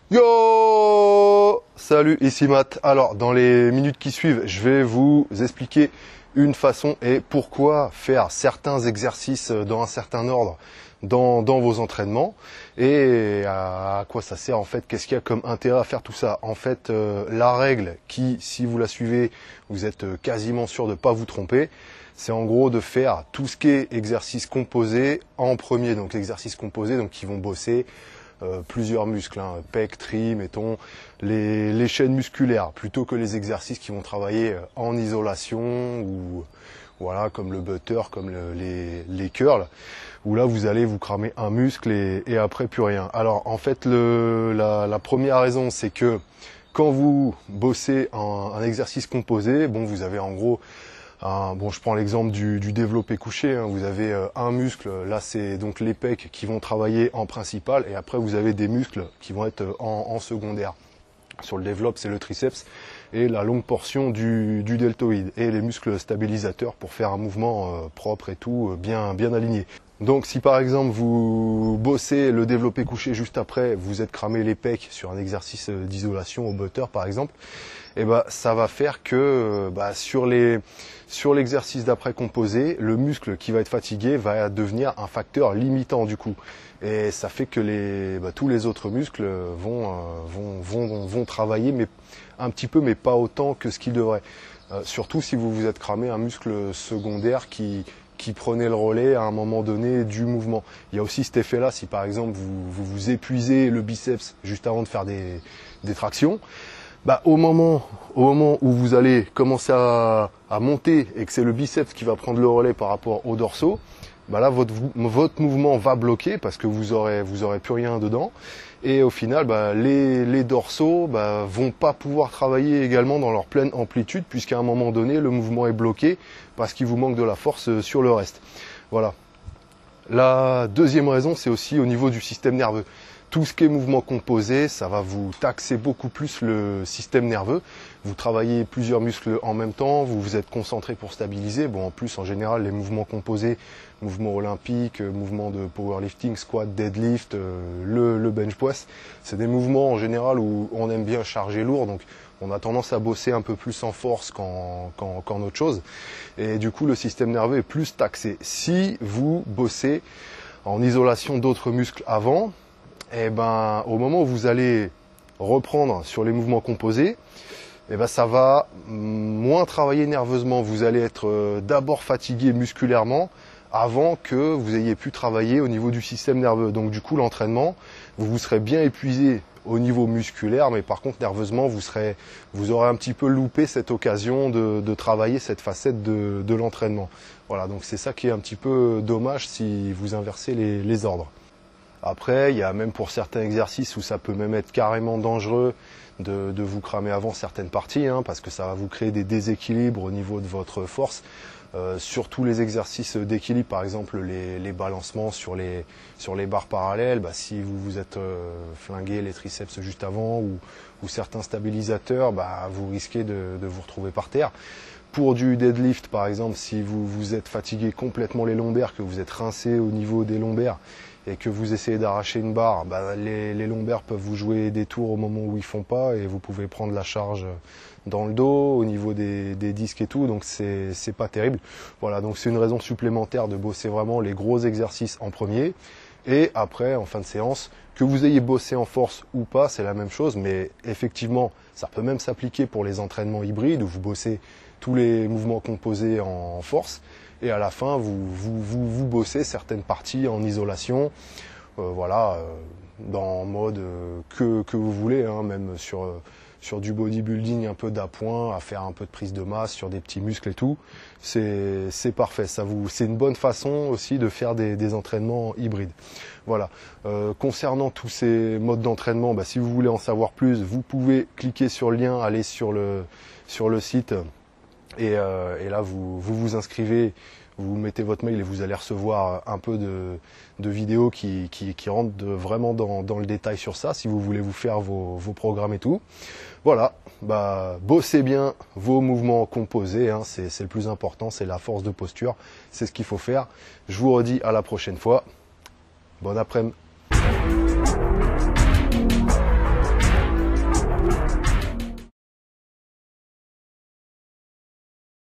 Yo! Salut, ici Matt. Alors, dans les minutes qui suivent, je vais vous expliquer une façon et pourquoi faire certains exercices dans un certain ordre dans vos entraînements et à quoi ça sert en fait, qu'est-ce qu'il y a comme intérêt à faire tout ça. En fait, la règle qui, si vous la suivez, vous êtes quasiment sûr de ne pas vous tromper, c'est en gros de faire tout ce qui est exercice composé en premier. Donc l'exercice composé, donc qui vont bosser plusieurs muscles, hein, pec, tri, mettons, les chaînes musculaires, plutôt que les exercices qui vont travailler en isolation ou voilà, comme le butter, comme les curls, où là vous allez vous cramer un muscle et après plus rien. Alors en fait la première raison, c'est que quand vous bossez un exercice composé, bon, vous avez en gros bon, je prends l'exemple du développé couché, hein. Vous avez un muscle, là c'est donc les pecs qui vont travailler en principal, et après vous avez des muscles qui vont être en secondaire. Sur le développe, c'est le triceps et la longue portion du deltoïde, et les muscles stabilisateurs pour faire un mouvement propre et tout, bien aligné. Donc si par exemple vous bossez le développé couché juste après, vous êtes cramé les pecs sur un exercice d'isolation au butter par exemple, et ben ça va faire que sur l'exercice d'après composé, le muscle qui va être fatigué va devenir un facteur limitant du coup. Et ça fait que tous les autres muscles vont travailler, mais un petit peu, mais pas autant que ce qu'ils devraient. Surtout si vous vous êtes cramé un muscle secondaire qui prenait le relais à un moment donné du mouvement. Il y a aussi cet effet-là, si par exemple vous épuisez le biceps juste avant de faire des tractions, bah, au moment où vous allez commencer à monter et que c'est le biceps qui va prendre le relais par rapport au dorsaux, bah là votre mouvement va bloquer parce que vous aurez plus rien dedans, et au final bah, les dorsaux bah, vont pas pouvoir travailler également dans leur pleine amplitude, puisqu'à un moment donné le mouvement est bloqué parce qu'il vous manque de la force sur le reste. Voilà. La deuxième raison, c'est aussi au niveau du système nerveux. Tout ce qui est mouvement composé, ça va vous taxer beaucoup plus le système nerveux. Vous travaillez plusieurs muscles en même temps, vous vous êtes concentré pour stabiliser. Bon, en plus, en général, les mouvements composés, mouvements olympiques, mouvements de powerlifting, squat, deadlift, le bench press, c'est des mouvements en général où on aime bien charger lourd. Donc, on a tendance à bosser un peu plus en force qu'en autre chose. Et du coup, le système nerveux est plus taxé. Si vous bossez en isolation d'autres muscles avant, et ben, au moment où vous allez reprendre sur les mouvements composés, et ben, ça va moins travailler nerveusement. Vous allez être d'abord fatigué musculairement avant que vous ayez pu travailler au niveau du système nerveux. Donc du coup, l'entraînement, vous serez bien épuisé au niveau musculaire, mais par contre nerveusement, vous aurez un petit peu loupé cette occasion de travailler cette facette de l'entraînement. Voilà, donc c'est ça qui est un petit peu dommage si vous inversez les ordres. Après, il y a même pour certains exercices où ça peut même être carrément dangereux de vous cramer avant certaines parties, hein, parce que ça va vous créer des déséquilibres au niveau de votre force. Surtout les exercices d'équilibre, par exemple les balancements sur les barres parallèles, bah, si vous vous êtes flingué les triceps juste avant, ou certains stabilisateurs, bah, vous risquez de vous retrouver par terre. Pour du deadlift, par exemple, si vous êtes fatigué complètement les lombaires, que vous êtes rincé au niveau des lombaires et que vous essayez d'arracher une barre, bah, les lombaires peuvent vous jouer des tours au moment où ils font pas, et vous pouvez prendre la charge dans le dos, au niveau des disques et tout, donc c'est pas terrible. Voilà, donc c'est une raison supplémentaire de bosser vraiment les gros exercices en premier, et après, en fin de séance, que vous ayez bossé en force ou pas, c'est la même chose, mais effectivement, ça peut même s'appliquer pour les entraînements hybrides, où vous bossez tous les mouvements composés en force, et à la fin vous bossez certaines parties en isolation, voilà, dans mode que vous voulez, hein, même sur du bodybuilding un peu d'appoint, à faire un peu de prise de masse sur des petits muscles et tout, c'est parfait. C'est une bonne façon aussi de faire des entraînements hybrides. Voilà. Concernant tous ces modes d'entraînement, bah, si vous voulez en savoir plus, vous pouvez cliquer sur le lien, aller sur le site. Et là, vous inscrivez, vous mettez votre mail et vous allez recevoir un peu de vidéos qui rentrent vraiment dans le détail sur ça, si vous voulez vous faire vos programmes et tout. Voilà, bah, bossez bien vos mouvements composés, hein, c'est le plus important, c'est la force de posture, c'est ce qu'il faut faire. Je vous redis à la prochaine fois. Bon après-midi.